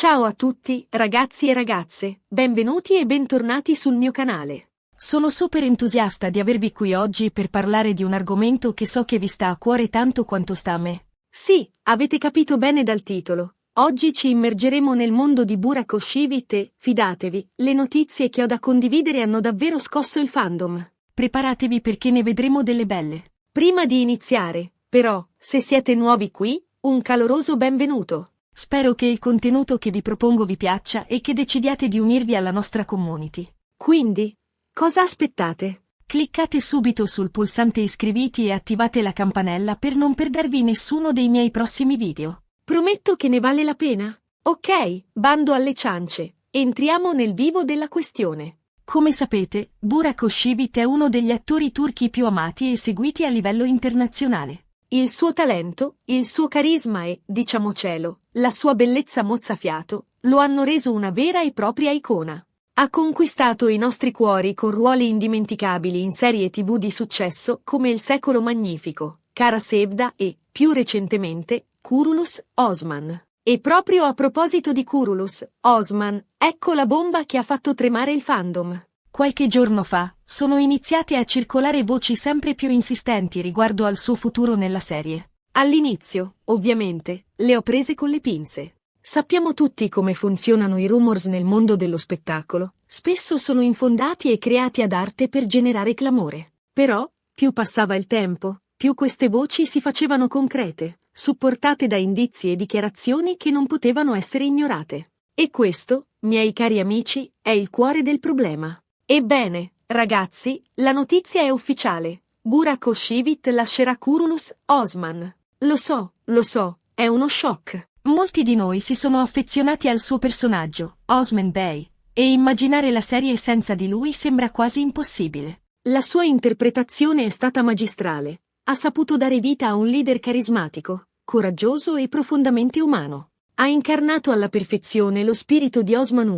Ciao a tutti, ragazzi e ragazze, benvenuti e bentornati sul mio canale. Sono super entusiasta di avervi qui oggi per parlare di un argomento che so che vi sta a cuore tanto quanto sta a me. Sì, avete capito bene dal titolo. Oggi ci immergeremo nel mondo di Burak Özçivit e, fidatevi, le notizie che ho da condividere hanno davvero scosso il fandom. Preparatevi perché ne vedremo delle belle. Prima di iniziare, però, se siete nuovi qui, un caloroso benvenuto. Spero che il contenuto che vi propongo vi piaccia e che decidiate di unirvi alla nostra community. Quindi, cosa aspettate? Cliccate subito sul pulsante iscriviti e attivate la campanella per non perdervi nessuno dei miei prossimi video. Prometto che ne vale la pena. Ok, bando alle ciance. Entriamo nel vivo della questione. Come sapete, Burak Özçivit è uno degli attori turchi più amati e seguiti a livello internazionale. Il suo talento, il suo carisma e, diciamocelo, la sua bellezza mozzafiato, lo hanno reso una vera e propria icona. Ha conquistato i nostri cuori con ruoli indimenticabili in serie TV di successo come Il secolo magnifico, Kara Sevda e, più recentemente, Kurulus Osman. E proprio a proposito di Kurulus Osman, ecco la bomba che ha fatto tremare il fandom. Qualche giorno fa, sono iniziate a circolare voci sempre più insistenti riguardo al suo futuro nella serie. All'inizio, ovviamente, le ho prese con le pinze. Sappiamo tutti come funzionano i rumors nel mondo dello spettacolo, spesso sono infondati e creati ad arte per generare clamore. Però, più passava il tempo, più queste voci si facevano concrete, supportate da indizi e dichiarazioni che non potevano essere ignorate. E questo, miei cari amici, è il cuore del problema. Ebbene, ragazzi, la notizia è ufficiale. Burak Özçivit lascerà Kurulus Osman. Lo so, è uno shock. Molti di noi si sono affezionati al suo personaggio, Osman Bey, e immaginare la serie senza di lui sembra quasi impossibile. La sua interpretazione è stata magistrale. Ha saputo dare vita a un leader carismatico, coraggioso e profondamente umano. Ha incarnato alla perfezione lo spirito di Osman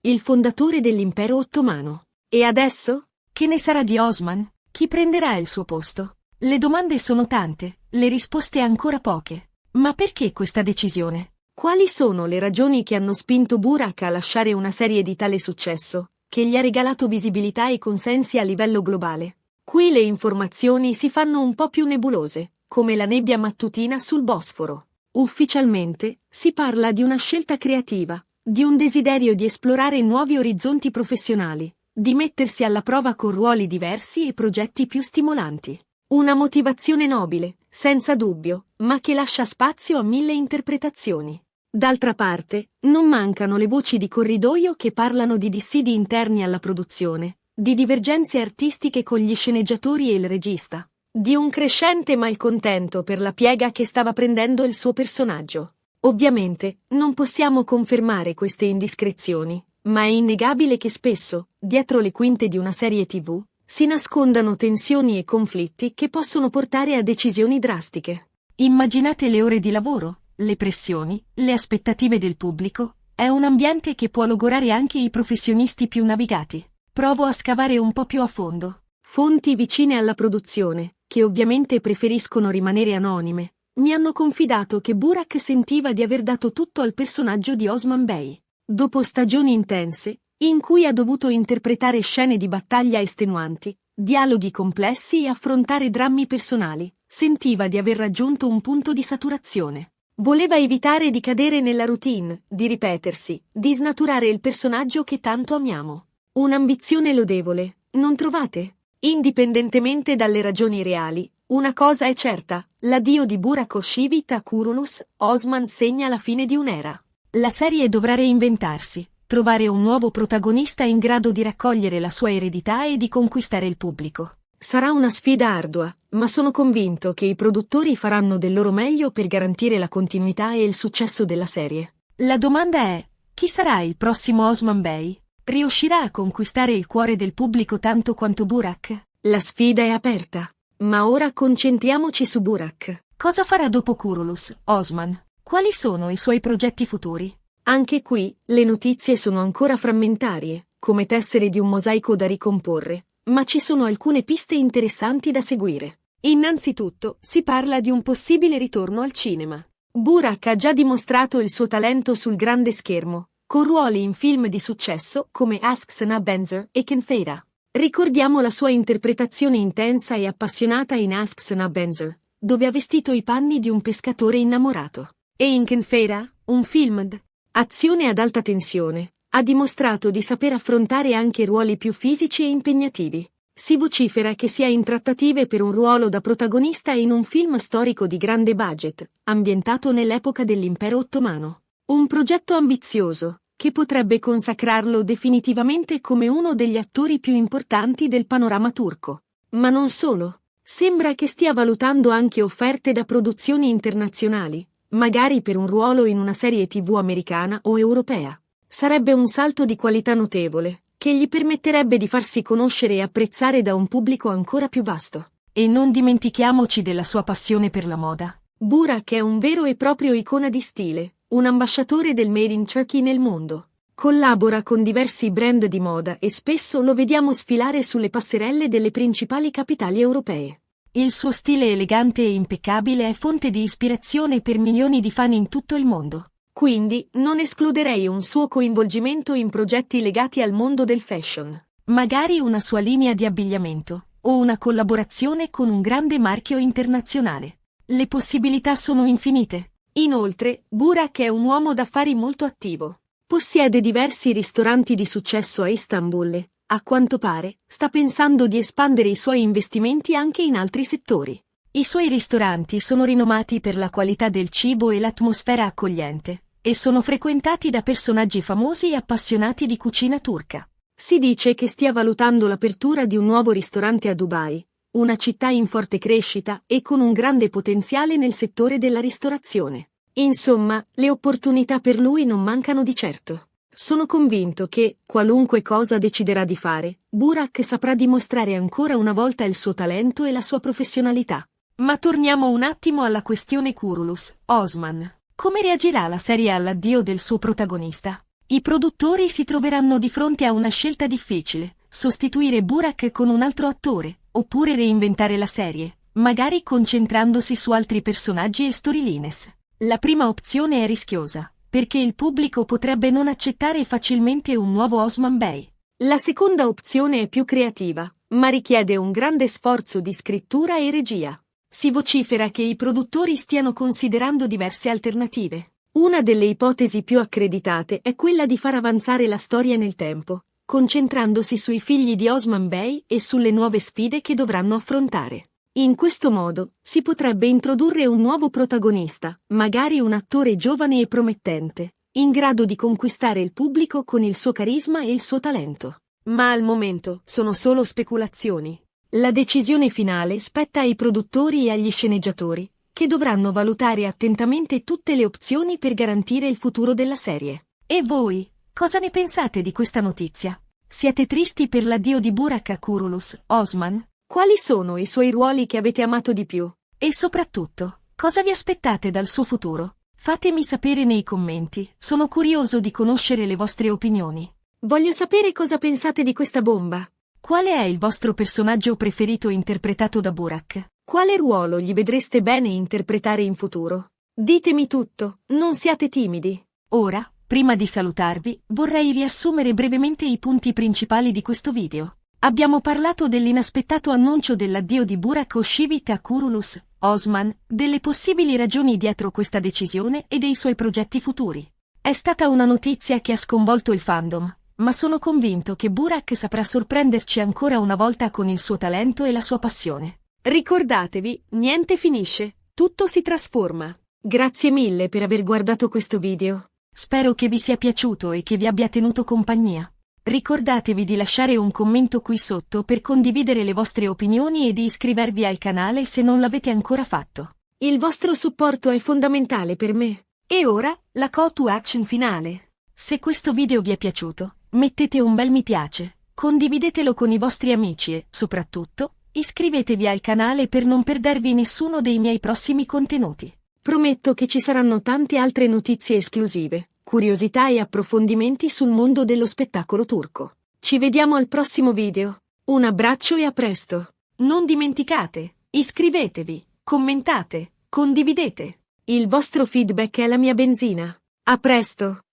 I, il fondatore dell'impero ottomano. E adesso? Che ne sarà di Osman? Chi prenderà il suo posto? Le domande sono tante, le risposte ancora poche. Ma perché questa decisione? Quali sono le ragioni che hanno spinto Burak a lasciare una serie di tale successo, che gli ha regalato visibilità e consensi a livello globale? Qui le informazioni si fanno un po' più nebulose, come la nebbia mattutina sul Bosforo. Ufficialmente, si parla di una scelta creativa, di un desiderio di esplorare nuovi orizzonti professionali, di mettersi alla prova con ruoli diversi e progetti più stimolanti. Una motivazione nobile, senza dubbio, ma che lascia spazio a 1000 interpretazioni. D'altra parte, non mancano le voci di corridoio che parlano di dissidi interni alla produzione, di divergenze artistiche con gli sceneggiatori e il regista, di un crescente malcontento per la piega che stava prendendo il suo personaggio. Ovviamente, non possiamo confermare queste indiscrezioni, ma è innegabile che spesso, dietro le quinte di una serie TV, si nascondano tensioni e conflitti che possono portare a decisioni drastiche. Immaginate le ore di lavoro, le pressioni, le aspettative del pubblico. È un ambiente che può logorare anche i professionisti più navigati. Provo a scavare un po' più a fondo. Fonti vicine alla produzione, che ovviamente preferiscono rimanere anonime, mi hanno confidato che Burak sentiva di aver dato tutto al personaggio di Osman Bey. Dopo stagioni intense, in cui ha dovuto interpretare scene di battaglia estenuanti, dialoghi complessi e affrontare drammi personali, sentiva di aver raggiunto un punto di saturazione. Voleva evitare di cadere nella routine, di ripetersi, di snaturare il personaggio che tanto amiamo. Un'ambizione lodevole, non trovate? Indipendentemente dalle ragioni reali, una cosa è certa, l'addio di Burak Özçivit a Kurulus Osman segna la fine di un'era. La serie dovrà reinventarsi, trovare un nuovo protagonista in grado di raccogliere la sua eredità e di conquistare il pubblico. Sarà una sfida ardua, ma sono convinto che i produttori faranno del loro meglio per garantire la continuità e il successo della serie. La domanda è: chi sarà il prossimo Osman Bey? Riuscirà a conquistare il cuore del pubblico tanto quanto Burak? La sfida è aperta, ma ora concentriamoci su Burak. Cosa farà dopo Kurulus Osman? Quali sono i suoi progetti futuri? Anche qui, le notizie sono ancora frammentarie, come tessere di un mosaico da ricomporre, ma ci sono alcune piste interessanti da seguire. Innanzitutto, si parla di un possibile ritorno al cinema. Burak ha già dimostrato il suo talento sul grande schermo, con ruoli in film di successo come Aşk Sana Benzer e Kenfeira. Ricordiamo la sua interpretazione intensa e appassionata in Aşk Sana Benzer, dove ha vestito i panni di un pescatore innamorato. E in Kenfeira, un film d'azione ad alta tensione, ha dimostrato di saper affrontare anche ruoli più fisici e impegnativi. Si vocifera che sia in trattative per un ruolo da protagonista in un film storico di grande budget, ambientato nell'epoca dell'Impero Ottomano. Un progetto ambizioso, che potrebbe consacrarlo definitivamente come uno degli attori più importanti del panorama turco. Ma non solo. Sembra che stia valutando anche offerte da produzioni internazionali, magari per un ruolo in una serie TV americana o europea. Sarebbe un salto di qualità notevole, che gli permetterebbe di farsi conoscere e apprezzare da un pubblico ancora più vasto. E non dimentichiamoci della sua passione per la moda. Burak è un vero e proprio icona di stile, un ambasciatore del Made in Turkey nel mondo. Collabora con diversi brand di moda e spesso lo vediamo sfilare sulle passerelle delle principali capitali europee. Il suo stile elegante e impeccabile è fonte di ispirazione per milioni di fan in tutto il mondo. Quindi, non escluderei un suo coinvolgimento in progetti legati al mondo del fashion. Magari una sua linea di abbigliamento, o una collaborazione con un grande marchio internazionale. Le possibilità sono infinite. Inoltre, Burak è un uomo d'affari molto attivo. Possiede diversi ristoranti di successo a Istanbul e, a quanto pare, sta pensando di espandere i suoi investimenti anche in altri settori. I suoi ristoranti sono rinomati per la qualità del cibo e l'atmosfera accogliente, e sono frequentati da personaggi famosi e appassionati di cucina turca. Si dice che stia valutando l'apertura di un nuovo ristorante a Dubai, una città in forte crescita e con un grande potenziale nel settore della ristorazione. Insomma, le opportunità per lui non mancano di certo. Sono convinto che, qualunque cosa deciderà di fare, Burak saprà dimostrare ancora una volta il suo talento e la sua professionalità. Ma torniamo un attimo alla questione Kurulus, Osman. Come reagirà la serie all'addio del suo protagonista? I produttori si troveranno di fronte a una scelta difficile: sostituire Burak con un altro attore, oppure reinventare la serie, magari concentrandosi su altri personaggi e storylines. La prima opzione è rischiosa, perché il pubblico potrebbe non accettare facilmente un nuovo Osman Bey. La seconda opzione è più creativa, ma richiede un grande sforzo di scrittura e regia. Si vocifera che i produttori stiano considerando diverse alternative. Una delle ipotesi più accreditate è quella di far avanzare la storia nel tempo, concentrandosi sui figli di Osman Bey e sulle nuove sfide che dovranno affrontare. In questo modo, si potrebbe introdurre un nuovo protagonista, magari un attore giovane e promettente, in grado di conquistare il pubblico con il suo carisma e il suo talento. Ma al momento sono solo speculazioni. La decisione finale spetta ai produttori e agli sceneggiatori, che dovranno valutare attentamente tutte le opzioni per garantire il futuro della serie. E voi, cosa ne pensate di questa notizia? Siete tristi per l'addio di Burak Kurulus, Osman? Quali sono i suoi ruoli che avete amato di più? E soprattutto, cosa vi aspettate dal suo futuro? Fatemi sapere nei commenti, sono curioso di conoscere le vostre opinioni. Voglio sapere cosa pensate di questa bomba. Qual è il vostro personaggio preferito interpretato da Burak? Quale ruolo gli vedreste bene interpretare in futuro? Ditemi tutto, non siate timidi. Ora, prima di salutarvi, vorrei riassumere brevemente i punti principali di questo video. Abbiamo parlato dell'inaspettato annuncio dell'addio di Burak Özçivit Kurulus, Osman, delle possibili ragioni dietro questa decisione e dei suoi progetti futuri. È stata una notizia che ha sconvolto il fandom, ma sono convinto che Burak saprà sorprenderci ancora una volta con il suo talento e la sua passione. Ricordatevi, niente finisce, tutto si trasforma. Grazie mille per aver guardato questo video. Spero che vi sia piaciuto e che vi abbia tenuto compagnia. Ricordatevi di lasciare un commento qui sotto per condividere le vostre opinioni e di iscrivervi al canale se non l'avete ancora fatto. Il vostro supporto è fondamentale per me. E ora, la call to action finale. Se questo video vi è piaciuto, mettete un bel mi piace, condividetelo con i vostri amici e, soprattutto, iscrivetevi al canale per non perdervi nessuno dei miei prossimi contenuti. Prometto che ci saranno tante altre notizie esclusive, curiosità e approfondimenti sul mondo dello spettacolo turco. Ci vediamo al prossimo video. Un abbraccio e a presto. Non dimenticate, iscrivetevi, commentate, condividete. Il vostro feedback è la mia benzina. A presto!